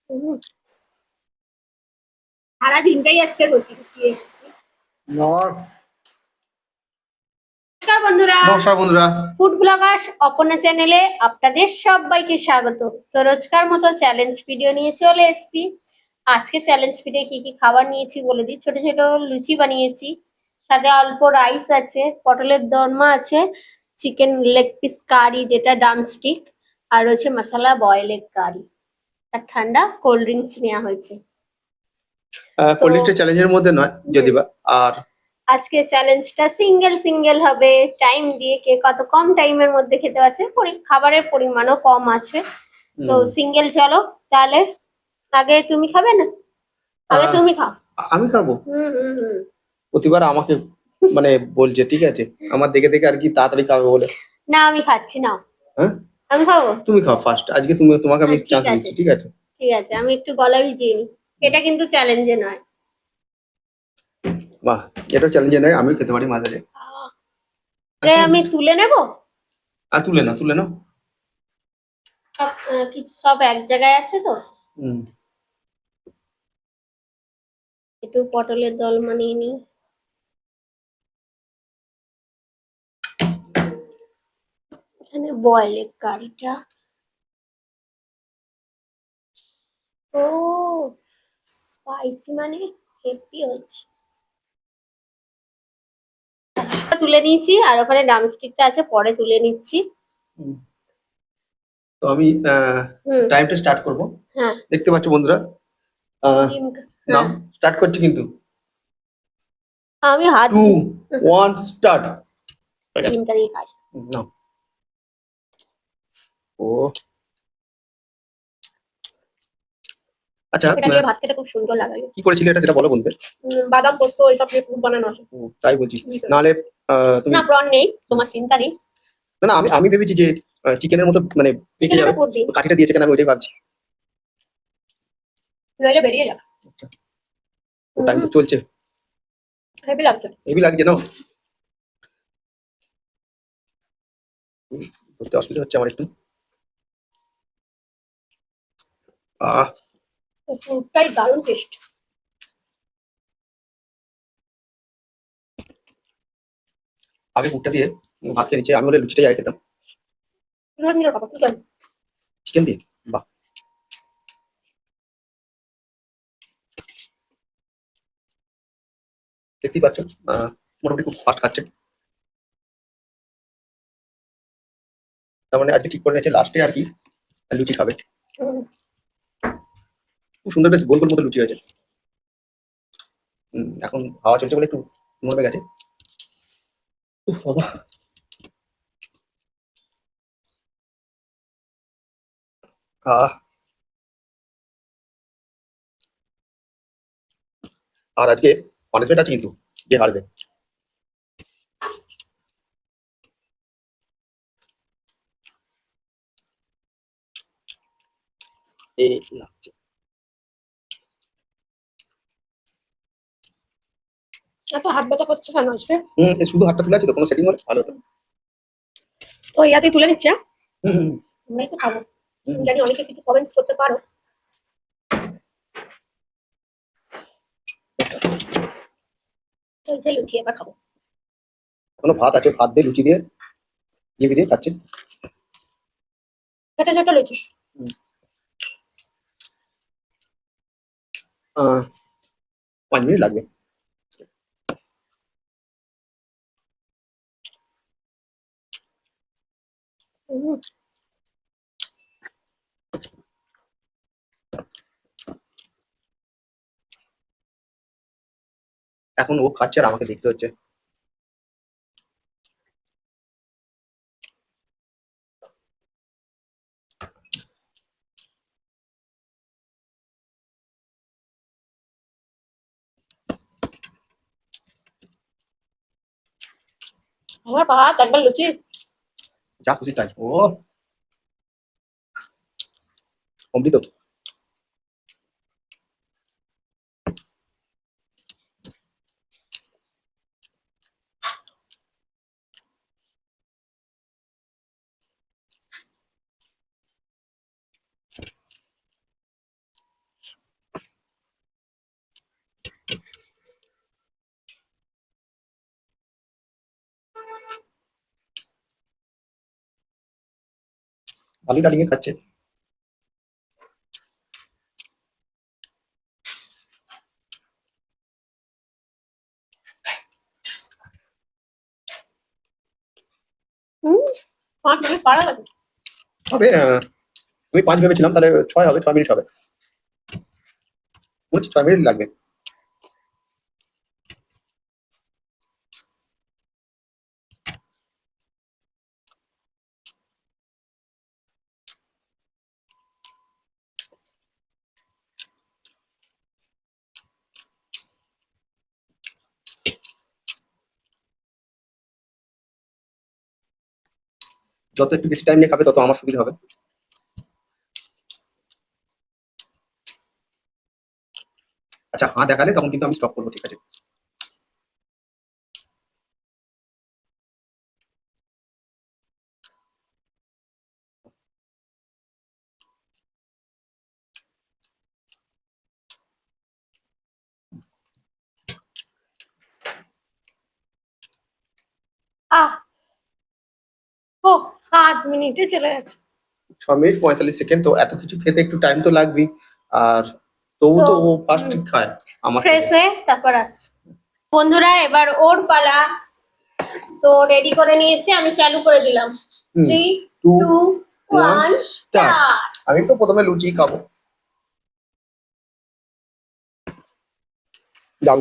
হুম, সারা দিনটাই আজকে হচ্ছে কি এসছি। নমস্কার বন্ধুরা, নমস্কার বন্ধুরা। ফুড ব্লগার অপর্ণা চ্যানেলে আপনাদের সবাইকে স্বাগত। তো রোজকার মতো চ্যালেঞ্জ ভিডিও নিয়ে চলে এসেছি। আজকে চ্যালেঞ্জ ভিডিও কি কি খাবার নিয়েছি বলে দিই। ছোট ছোট লুচি বানিয়েছি, সাথে অল্প রাইস আছে, পটলের দোরমা আছে, চিকেন লেগ পিস কারি যেটা ড্রামস্টিক, আর রয়েছে মশলা বয়েল এগ কারি, আর ঠান্ডা কোল্ড ড্রিঙ্কস নেওয়া হয়েছে। তো কোল্ড ড্রিঙ্কসটা চ্যালেঞ্জের মধ্যে নয় যদি বা। আর আজকে চ্যালেঞ্জটা সিঙ্গেল সিঙ্গেল হবে, টাইম দিয়ে কে কত কম টাইমের মধ্যে খেতে পারছে, খাবারের পরিমাণও কম আছে। তো সিঙ্গেল চলো তাহলে। আগে তুমি খাবে না? আগে তুমি খাও। আমি খাবো? হুম হুম হুম। প্রতিবার আমাকে মানে বলছে, ঠিক আছে, আমার দেখে দেখে আর কি তাড়াতাড়ি খাবে বলে। না আমি খাচ্ছি না। হ্যাঁ, আমি খাবো। তুমি খাও ফার্স্ট। আজকে তোমাকে আমি ঠিক চান্স আছে দিচ্ছি, ঠিক আছে? ঠিক আছে, আমি একটু গলা ভিজিয়ে নিই। এটা কিন্তু চ্যালেঞ্জে নয়। বাহ, এটা চ্যালেঞ্জে নয়, আমি খেতে পারি মাঝে। আচ্ছা, আমি তুলে নেব। আর তুলে নাও, তুলে নাও। সব কিছু সব এক জায়গায় আছে তো। হুম। একটু পটলের দল মানিয়ে নিই। এখানে বয়েল এগ কারিটা, ও স্পাইসি মানে হেভি হচ্ছে। তুলে নিয়েছি, আর ওখানে ড্রামস্টিকটা আছে, পরে তুলে নিচ্ছি। তো আমি টাইমটা স্টার্ট করব। হ্যাঁ, দেখতে পাচ্ছ বন্ধুরা? নাও, স্টার্ট করছি কিন্তু। আমি হাত 2 1 স্টার্ট। ডিমটা দিয়ে খাই। নাও। ও আচ্ছা, এটা দিয়ে ভাত খেতে খুব সুন্দর লাগে। কি করেছিলে এটা সেটা বলো বন্ধুদের। বাদাম পোস্ত ওইসব দিয়ে পুর বানানো আছে। তাই বলছি, নাহলে তুমি না প্রন নেই, তোমার চিন্তা নেই। না না, আমি আমি ভেবেছি যে চিকেনের মতো মানে পেকে যাবে, কাঠিটা দিয়েছে কেন, আমি ওইটাই ভাবছি। নইলে বেরিয়ে যাবে। টাইম তো চলছে, হেভি লাগছে। হেভি লাগছে না? করতে অসুবিধা হচ্ছে আমার একটু। আহ পুরটাই দারুণ টেস্ট। আগে পুরটা দিয়ে ভাত খেয়ে নিচ্ছে, আমি বলে লুচিটাই আগে খেতাম চিকেন দিয়ে। বাহ, দেখতেই পাচ্ছেন মোটামুটি খুব ফাস্ট খাচ্ছে। তার মানে আজকে ঠিক করে নিয়েছে লাস্টে আর কি লুচি খাবে। খুব সুন্দর, বেশ গোল গোল মতো লুচি হয়েছে। এখন হাওয়া চলছে বলে একটু নড়বে গেছে। উফ বাবা। আহ আর আজকে পানিশমেন্ট আছে কিন্তু, যে হারবে। এই লাগছে। এত হাত ব্যথা করছে কেন আজকে? শুধু হাতটা তুলে আছে তো, কোনো সেটিং হলে ভালো হতো। তো ইয়াতেই তুলে নিচ্ছে। হুম হুম আমরাই তো খাবো। জানি অনেকে কিছু কমেন্টস করতে পারো। এই যে লুচি এবার খাবো। এখনো ভাত আছে, ভাত দিয়ে লুচি দিয়ে দিয়ে দিয়ে খাচ্ছে। ছোট ছোট লুচি। 5 মিনিট লাগবে। এখন ও খাচ্ছে আর আমাকে দেখতে হচ্ছে। আমার ভাত একবার লুচি। যা খুশি তাই। ও অমৃত। ভালোই ডালিং খাচ্ছে। হুম, 5 মিনিট পারা যাবে। হবে আমি 5 ভেবেছিলাম, তাহলে 6 হবে, 6 মিনিট হবে। মনে হচ্ছে 6 মিনিট লাগবে। যত একটু বেশি টাইম নিয়ে খাবে তত আমার সুবিধা হবে। আচ্ছা, হাঁ দেখালে তখন কিন্তু আমি স্টপ করবো, ঠিক আছে? আহ ও 7 মিনিটে চলে গেছে। 6 মিনিট 45 সেকেন্ড, তো এত কিছু খেতে একটু টাইম তো লাগবেই। আর তবু তো ও ফার্স্ট খায় আমার ফ্রেশ থেকে। হয়ে তারপর আস। বন্ধুরা এবার ওর পালা, তো রেডি করে নিয়েছে, আমি চালু করে দিলাম। 3 2 2 1 1 স্টার্ট। স্টার্ট। আমি তো প্রথমে লুচি খাবো। যাও।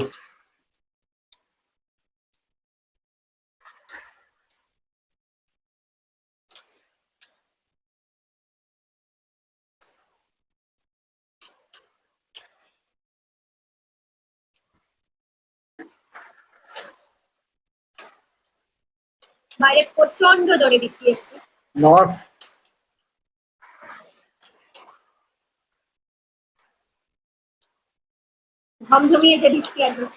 বাইরে প্রচন্ড জোরে বৃষ্টি এসছে। নট। ঝমঝমিয়ে যে বৃষ্টি একদম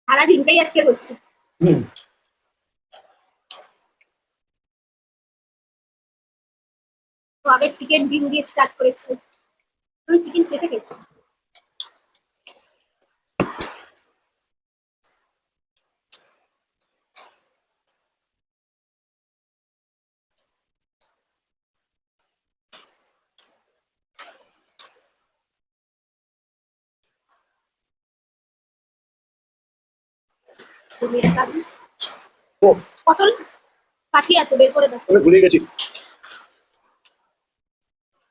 সারা দিনটাই আজকে হচ্ছে। হুম। তো আগে চিকেন ডিম দিয়ে স্টার্ট করেছি, আমি চিকেন খেতে খেয়েছি। তুমি এটা খাবি? ও, পটল কাঠি আছে, বের করে দাও। আমি ভুলে গেছি,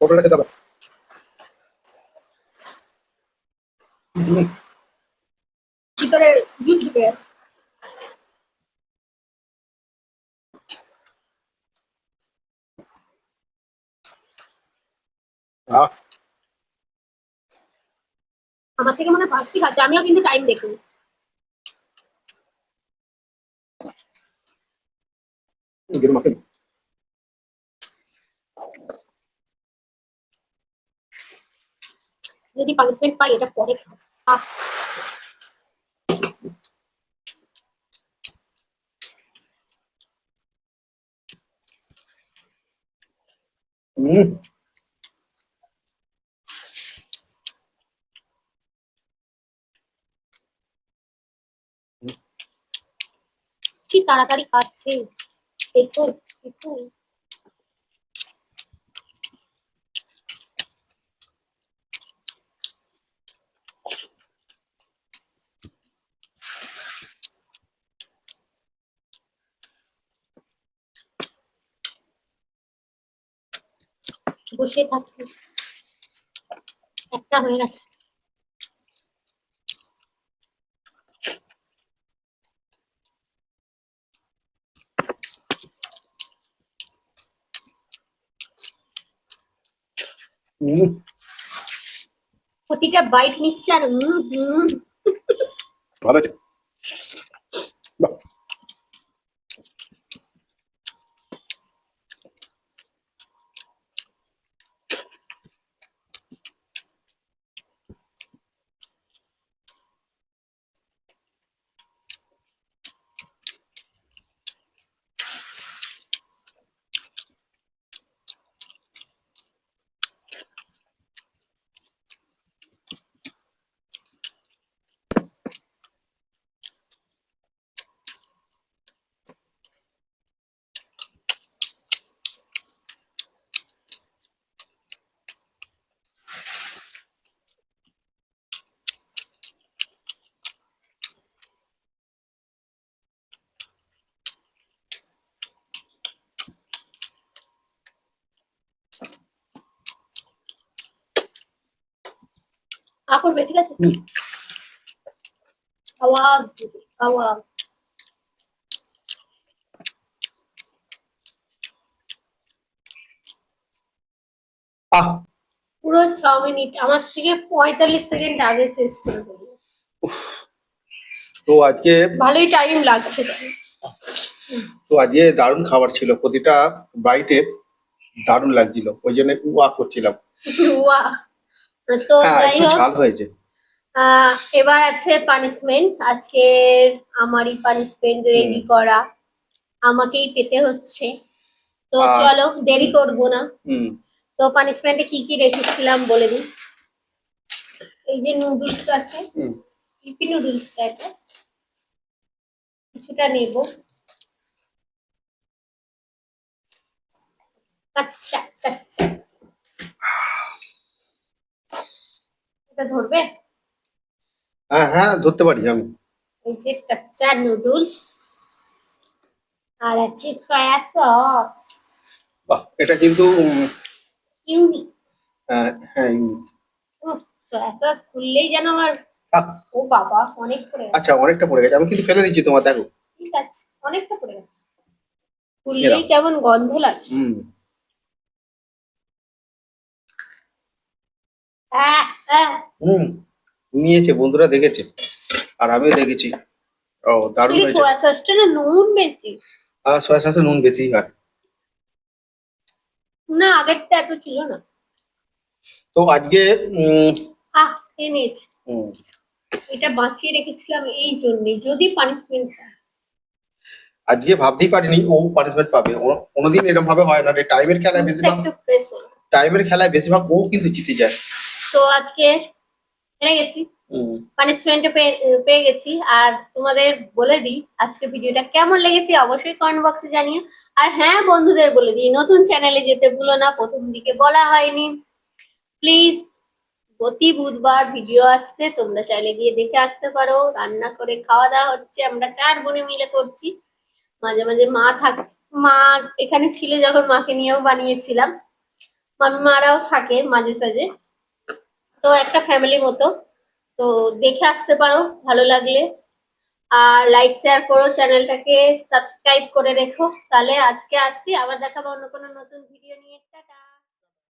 পটলটা খেতে হবে। হুম, ভিতরে জুস ঢুকে গেছে। আহ, আমার থেকে মনে হয় ফার্স্টই খাচ্ছে, আমিও কিন্তু টাইম দেখিনি। গেরুম মাখন। যদি পানিশমেন্ট পাই এটা পরে খাবো। আহ, হুম, কি তাড়াতাড়ি খাচ্ছে দেখো দেখো। বসে থাকি, একটা হয়ে গেছে। হুম, প্রতিটা বাইট নিচ্ছে আর ভালো আছে। বাহ, করবে, ঠিক আছে? হুম। আওয়াজ দিবে, আওয়াজ। আহ পুরো 6 মিনিট, আমার থেকে 45 সেকেন্ড আগে শেষ করে দেবো। উফ, তো আজকে ভালোই টাইম লাগছে তাই। দারুণ খাবার ছিল, প্রতিটা বাইটে দারুণ লাগছিল, ওই জন্য উয়া করছিলাম। ওয়া। তো হ্যাঁ, যাই একটু হোক, ঝাল হয়েছে। এবার আছে পানিশমেন্ট। আজকের আমারই পানিশমেন্ট হুম। রেডি করা, আমাকেই পেতে হচ্ছে। তো আর চলো দেরি করবো না। হুম তো পানিশমেন্টে কি কি রেখেছিলাম বলে দিই। এই যে নুডলস আছে, হুম ইপি নুডলসটা, এটা কিছুটা নেব। আচ্ছা আচ্ছা, এটা ধরবে? হ্যাঁ হ্যাঁ, ধরতে পারি আমি। এই যে কাচ্চা নুডলস, আর আছে সয়া সস। বাহ, এটা কিন্তু ইউনিক। হ্যাঁ সয়া সস খুললেই যেন আমার, আহ, ও বাবা অনেক পড়ে গেছে। আচ্ছা, অনেকটা পড়ে গেছে, আমি কিন্তু ফেলে দিচ্ছি তোমার, দেখো। ঠিক আছে, অনেকটা পড়ে গেছে, এরা খুললেই কেমন গন্ধ লাগে। হুম আহ, আহ। হুম নিয়েছে, বন্ধুরা দেখেছে আর আমিও দেখেছি। ও, দারুণ এই হয়েছে। সয়া সসটা না নুন বেশি। সয়া সসে নুন বেশি হয়। না, আগেরটা এত ছিল না। তো আজকে উম খেয়ে নিয়েছি। হুম, এটা বাঁচিয়ে রেখেছিলাম এই জন্যই, যদি পানিশমেন্ট পায়। আজকে ভাবতেই পারিনি ও পানিশমেন্ট পাবে, কোনোদিন এরকম ভাবে হয় না রে, মুখটা একটু ফ্রেশ হলো। টাইমের খেলায় বেশিরভাগ ও কিন্তু জিতে যায়। তো আজকে হেরে গেছি, হুম পানিশমেন্টে পেয়ে গেছি। আর তোমাদের বলে দিই আজকে ভিডিওটা কেমন লেগেছে অবশ্যই কমেন্ট বক্সে জানিও। আর হ্যাঁ, বন্ধুদের বলে দিই নতুন চ্যানেলে যেতে ভুলো না, প্রথম দিকে বলা হয়নি। প্লিজ, প্রতি বুধবার ভিডিও আসছে, তোমরা চাইলে গিয়ে দেখে আসতে পারো। রান্না করে খাওয়া দাওয়া হচ্ছে, আমরা 4 বোনে মিলে করছি। মাঝে মাঝে মা এখানে ছিল যখন মাকে নিয়েও বানিয়েছিলাম। মারাও থাকে মাঝে সাঝে, তো একটা ফ্যামিলি মতো। তো দেখে আসতে পারো ভালো লাগলে। আর লাইক শেয়ার করো, চ্যানেলটাকে সাবস্ক্রাইব করে রেখো। তাহলে আজকে আসছি, আবার দেখাবো অন্য কোনো নতুন ভিডিও নিয়ে। টাটা।